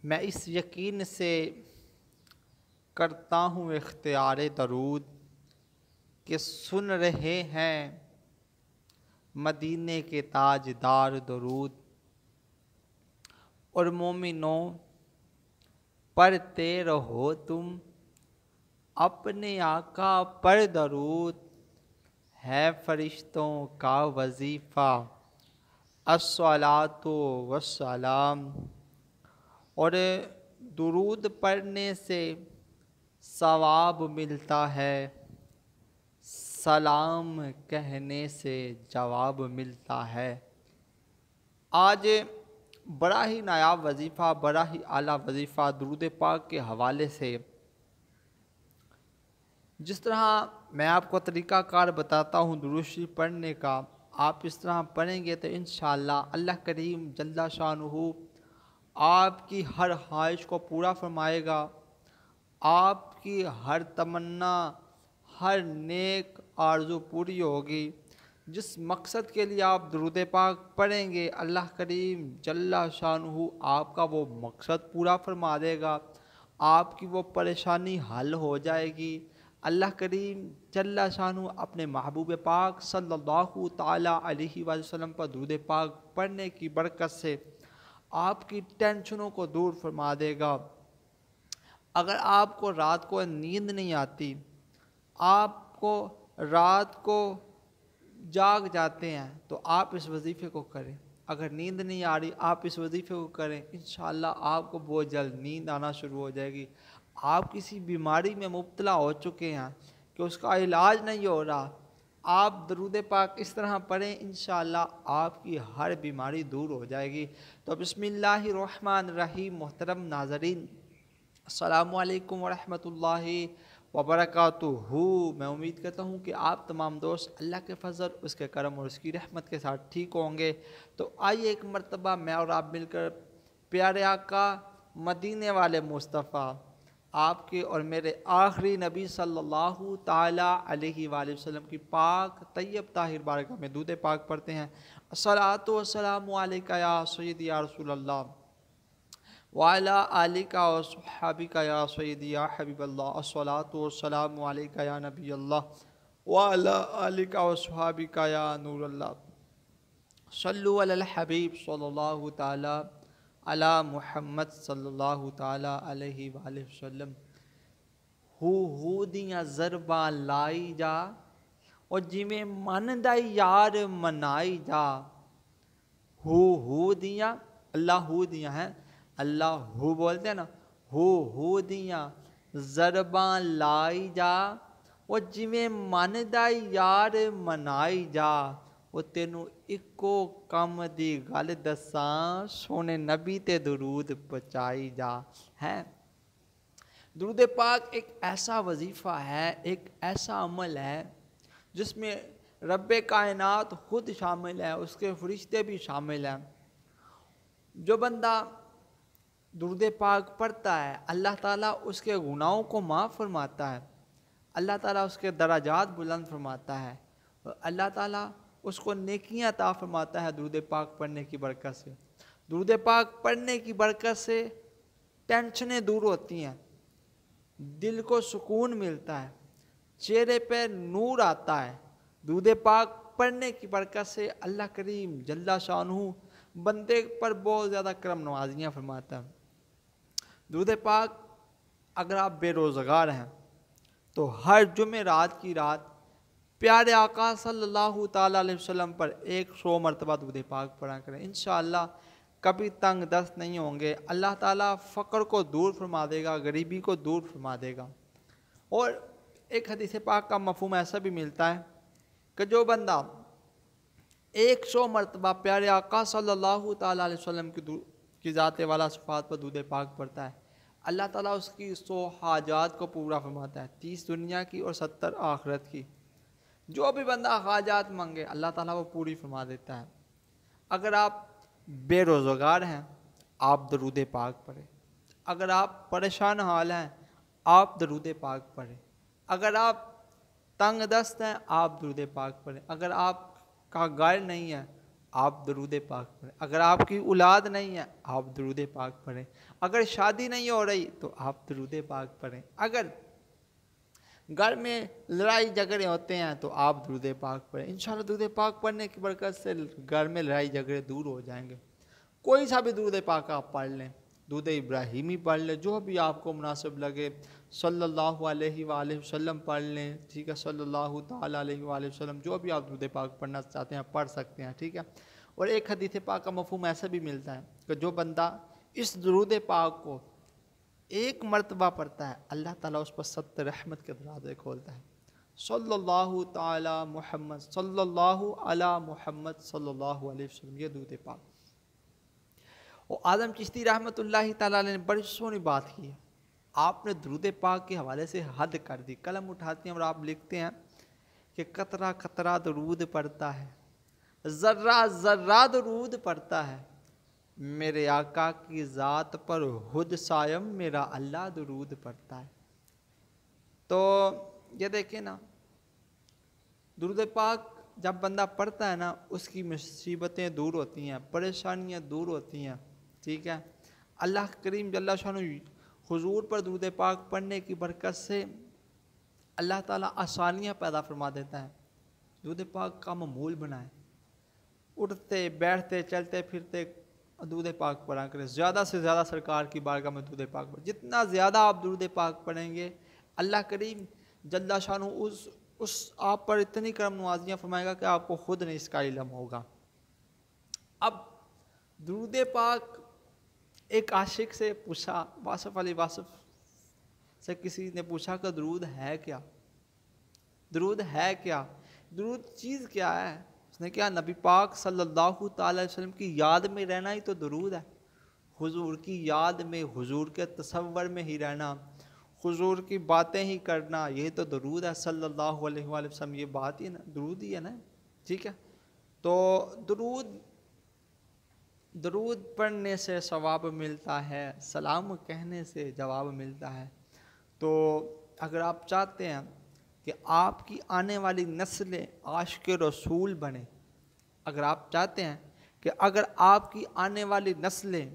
میں اس یقین سے کرتا ہوں اختیار درود کہ سن رہے ہیں مدینے کے تاجدار درود، اور مومنوں پڑھتے رہو تم اپنے آقا پر درود، ہے فرشتوں کا وظیفہ الصلاۃ والسلام۔ اور درود پڑھنے سے ثواب ملتا ہے، سلام کہنے سے جواب ملتا ہے۔ آج بڑا ہی نایاب وظیفہ، بڑا ہی اعلیٰ وظیفہ درود پاک کے حوالے سے، جس طرح میں آپ کو طریقہ کار بتاتا ہوں درود شریف پڑھنے کا، آپ اس طرح پڑھیں گے تو انشاءاللہ اللہ کریم جل شانہ آپ کی ہر خواہش کو پورا فرمائے گا، آپ کی ہر تمنا، ہر نیک آرزو پوری ہوگی۔ جس مقصد کے لیے آپ درود پاک پڑھیں گے اللہ کریم جل شانہ آپ کا وہ مقصد پورا فرما دے گا، آپ کی وہ پریشانی حل ہو جائے گی۔ اللہ کریم جل شانہ اپنے محبوب پاک صلی اللہ تعالیٰ علیہ وآلہ وسلم پر درود پاک پڑھنے کی برکت سے آپ کی ٹینشنوں کو دور فرما دے گا۔ اگر آپ کو رات کو نیند نہیں آتی، آپ کو رات کو جاگ جاتے ہیں، تو آپ اس وظیفے کو کریں۔ اگر نیند نہیں آ رہی، آپ اس وظیفے کو کریں، انشاءاللہ آپ کو بہت جلد نیند آنا شروع ہو جائے گی۔ آپ کسی بیماری میں مبتلا ہو چکے ہیں کہ اس کا علاج نہیں ہو رہا، آپ درود پاک اس طرح پڑھیں، انشاءاللہ آپ کی ہر بیماری دور ہو جائے گی۔ تو بسم اللہ الرحمن الرحیم۔ محترم ناظرین، السلام علیکم ورحمۃ اللہ وبرکاتہ۔ میں امید کرتا ہوں کہ آپ تمام دوست اللہ کے فضل، اس کے کرم اور اس کی رحمت کے ساتھ ٹھیک ہوں گے۔ تو آئیے ایک مرتبہ میں اور آپ مل کر پیارے آقا مدینے والے مصطفیٰ، آپ کے اور میرے آخری نبی صلی اللہ تعالیٰ علیہ وآلہ وسلم کی پاک طیب طاہر بارگاہ میں درود پاک پڑھتے ہیں۔ الصلاۃ والسلام علیکہ یا سیدی یا رسول اللہ وعلی آلکہ وصحابکہ یا سیدی یا حبیب اللہ۔ الصلاۃ والسلام علیکہ یا نبی اللہ وعلی آلکہ وصحابکہ یا نور اللہ۔ صلو علی الحبیب صلی اللہ تعالیٰ علی محمد صلی اللہ تعالیٰ علیہ وآلہ وسلم۔ ہو دیاں ضرباں لائی جا، اور جویں من دا یار منائی جا۔ ہو دیاں، اللہ ہو دیاں ہیں، اللہ ہو بولتے ہیں نا، ہو دیاں ضرباں لائی جا، اور جویں من دا یار منائی جا۔ وہ تینوں اکو کم دی گل دساں، سونے نبی تے درود پہنچائی جا ہے۔ درود پاک ایک ایسا وظیفہ ہے، ایک ایسا عمل ہے جس میں رب کائنات خود شامل ہے، اس کے فرشتے بھی شامل ہیں۔ جو بندہ درود پاک پڑھتا ہے، اللہ تعالیٰ اس کے گناہوں کو معاف فرماتا ہے، اللہ تعالیٰ اس کے درجات بلند فرماتا ہے، اور اللہ تعالیٰ اس کو نیکیاں عطا فرماتا ہے درود پاک پڑھنے کی برکت سے۔ درود پاک پڑھنے کی برکت سے ٹینشنیں دور ہوتی ہیں، دل کو سکون ملتا ہے، چہرے پہ نور آتا ہے۔ درود پاک پڑھنے کی برکت سے اللہ کریم جل شانہ بندے پر بہت زیادہ کرم نوازیاں فرماتا ہے۔ درود پاک اگر آپ بے روزگار ہیں تو ہر جمعرات کی رات پیارے آقا صلی اللہ تعالیٰ علیہ وسلم پر 100 مرتبہ درود پاک پڑھا کریں، انشاءاللہ کبھی تنگ دست نہیں ہوں گے۔ اللہ تعالیٰ فقر کو دور فرما دے گا، غریبی کو دور فرما دے گا۔ اور ایک حدیث پاک کا مفہوم ایسا بھی ملتا ہے کہ جو بندہ 100 مرتبہ پیارے آقا صلی اللہ تعالیٰ علیہ وسلم کی ذات والا صفات پر درود پاک پڑھتا ہے، اللہ تعالیٰ اس کی 100 حاجات کو پورا فرماتا ہے، 30 دنیا کی اور 70 آخرت کی۔ جو بھی بندہ حاجات مانگے اللہ تعالیٰ وہ پوری فرما دیتا ہے۔ اگر آپ بے روزگار ہیں، آپ درود پاک پڑھیں۔ اگر آپ پریشان حال ہیں، آپ درود پاک پڑھیں۔ اگر آپ تنگ دست ہیں، آپ درود پاک پڑھیں۔ اگر آپ کا گھر نہیں ہے، آپ درود پاک پڑھیں. اگر آپ کی اولاد نہیں ہے آپ درود پاک پڑھیں. اگر شادی نہیں ہو رہی تو آپ درود پاک پڑھیں. اگر گھر میں لڑائی جھگڑے ہوتے ہیں تو آپ درود پاک پڑھیں. انشاءاللہ درود پاک پڑھنے کی برکت سے گھر میں لڑائی جھگڑے دور ہو جائیں گے. کوئی سا بھی درود پاک آپ پڑھ لیں, درود ابراہیمی پڑھ لیں, جو بھی آپ کو مناسب لگے. صلی اللہ علیہ وآلہ وسلم پڑھ لیں, ٹھیک ہے, صلی اللہ تعالیٰ علیہ وآلہ وسلم, جو بھی آپ درود پاک پڑھنا چاہتے ہیں پڑھ سکتے ہیں, ٹھیک ہے. اور ایک حدیث پاک کا مفہوم ایسا بھی ملتا ہے کہ جو بندہ اس درود پاک کو ایک مرتبہ پڑھتا ہے اللہ تعالیٰ اس پر 70 رحمت کے دروازے کھولتا ہے. صلی اللہ تعالیٰ محمد, صلی اللہ علی محمد, صلی اللہ علیہ وسلم, یہ درود پاک. اور اعظم چشتی رحمۃ اللہ تعالیٰ نے بڑی سونی بات کی ہے. آپ نے درود پاک کے حوالے سے حد کر دی. قلم اٹھاتے ہیں اور آپ لکھتے ہیں کہ قطرہ قطرہ درود پڑھتا ہے, ذرہ ذرہ درود پڑھتا ہے, میرے آقا کی ذات پر خود سائم میرا اللہ درود پڑھتا ہے. تو یہ دیکھیں نا, درود پاک جب بندہ پڑھتا ہے نا اس کی مصیبتیں دور ہوتی ہیں, پریشانیاں دور ہوتی ہیں, ٹھیک ہے. اللہ کریم جل شانہ حضور پر درود پاک پڑھنے کی برکت سے اللہ تعالیٰ آسانیاں پیدا فرما دیتا ہے. درود پاک کا معمول بنائیں, اٹھتے بیٹھتے چلتے پھرتے درود پاک پڑھا کریں. زیادہ سے زیادہ سرکار کی بارگاہ میں درود پاک پڑھیں. جتنا زیادہ آپ درود پاک پڑھیں گے اللہ کریم جل شانہ اس آپ پر اتنی کرم نوازیاں فرمائے گا کہ آپ کو خود نہیں اس کا علم ہوگا. اب درود پاک ایک عاشق سے پوچھا, واصف علی واصف سے کسی نے پوچھا کہ درود ہے کیا, درود ہے کیا, درود چیز کیا ہے. اس نے کہا نبی پاک صلی اللہ تعالی علیہ وسلم کی یاد میں رہنا ہی تو درود ہے. حضور کی یاد میں, حضور کے تصور میں ہی رہنا, حضور کی باتیں ہی کرنا, یہ تو درود ہے صلی اللہ علیہ وآلہ وسلم. یہ بات ہی نا درود ہی ہے نا, ٹھیک ہے. تو درود پڑھنے سے ثواب ملتا ہے, سلام کہنے سے جواب ملتا ہے. تو اگر آپ چاہتے ہیں کہ آپ کی آنے والی نسلیں عاشق رسول بنیں, اگر آپ چاہتے ہیں کہ اگر آپ کی آنے والی نسلیں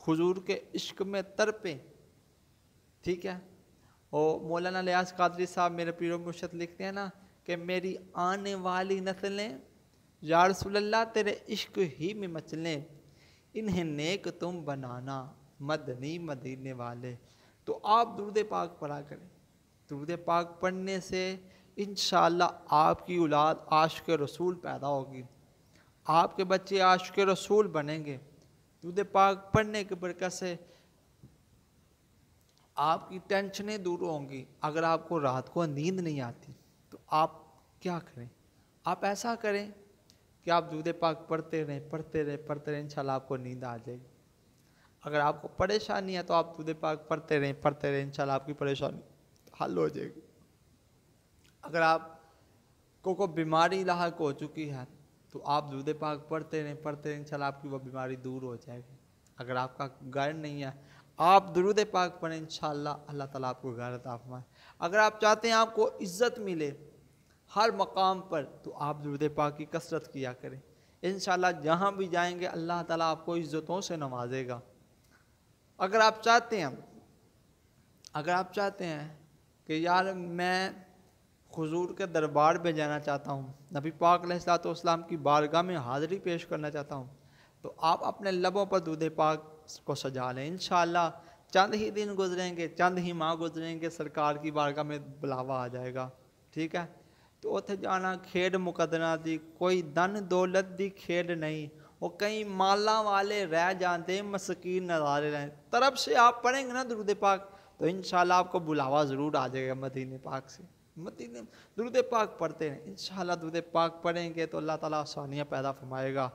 حضور کے عشق میں تڑپیں, ٹھیک ہے. اور مولانا لیاس قادری صاحب میرے پیر و مرشد لکھتے ہیں نا کہ میری آنے والی نسلیں یا رسول اللہ تیرے عشق ہی میں مچلیں, انہیں نیک تم بنانا مدنی مدینے والے. تو آپ درود پاک پڑھا کریں. درود پاک پڑھنے سے انشاءاللہ آپ کی اولاد عاشق رسول پیدا ہوگی, آپ کے بچے عاشق رسول بنیں گے. درود پاک پڑھنے کی برکت سے آپ کی ٹینشنیں دور ہوں گی. اگر آپ کو رات کو نیند نہیں آتی تو آپ کیا کریں, آپ ایسا کریں کہ آپ درود پاک پڑھتے رہیں انشاءاللہ آپ کو نیند آ جائے گی. اگر آپ کو پریشانی ہے تو آپ درود پاک پڑھتے رہیں انشاءاللہ آپ کی پریشانی حل ہو جائے گی. اگر آپ کو کوئی بیماری لاحق ہو چکی ہے تو آپ درود پاک پڑھتے رہیں انشاءاللہ آپ کی وہ بیماری دور ہو جائے گی. اگر آپ کا گھر نہیں ہے آپ درود پاک پڑھیں, انشاءاللہ اللہ تعالیٰ آپ کو گھر عطا فرمائے. اگر آپ چاہتے ہیں آپ کو عزت ملے ہر مقام پر تو آپ درود پاک کی کثرت کیا کریں. انشاءاللہ جہاں بھی جائیں گے اللہ تعالیٰ آپ کو عزتوں سے نوازے گا. اگر آپ چاہتے ہیں کہ یار میں حضور کے دربار پہ جانا چاہتا ہوں, نبی پاک علیہ الصلوۃ والسلام کی بارگاہ میں حاضری پیش کرنا چاہتا ہوں, تو آپ اپنے لبوں پر درود پاک کو سجا لیں. انشاءاللہ چند ہی دن گزریں گے, چند ہی ماہ گزریں گے, سرکار کی بارگاہ میں بلاوا آ جائے گا, ٹھیک ہے. تو اتنے جانا کھیڈ مقدرہ دی, کوئی دن دولت دی کھیڈ نہیں. وہ کئی مالا والے رہ جاتے مسکین نظارے رہیں. طرف سے آپ پڑھیں گے نا درود پاک تو انشاءاللہ آپ کو بلاوا ضرور آ جائے گا مدینے پاک سے. درود پاک پڑھتے ہیں انشاءاللہ. درود پاک پڑھیں گے تو اللہ تعالیٰ آسانیاں پیدا فرمائے گا.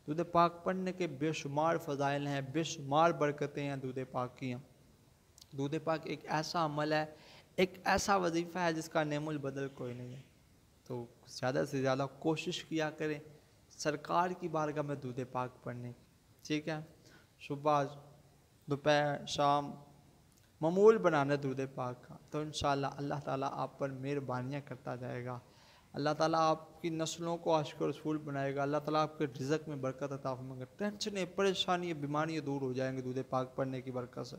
درود پاک پڑھنے کے بے شمار فضائل ہیں, بے شمار برکتیں ہیں درود پاک کی. درود پاک ایک ایسا عمل ہے, ایک ایسا وظیفہ ہے جس کا نعم البدل کوئی نہیں ہے. تو زیادہ سے زیادہ کوشش کیا کریں سرکار کی بارگاہ میں درود پاک پڑھنے کی, ٹھیک ہے. صبح دوپہر شام معمول بنانا درود پاک کا, تو انشاءاللہ اللہ تعالیٰ آپ پر مہربانیاں کرتا جائے گا. اللہ تعالیٰ آپ کی نسلوں کو عاشق رسول بنائے گا، اللہ تعالیٰ آپ کے رزق میں برکت عطا فرمائے گا، ٹینشنیں پریشانیاں بیماریاں دور ہو جائیں گے دودھ پاک پڑھنے کی برکت سے۔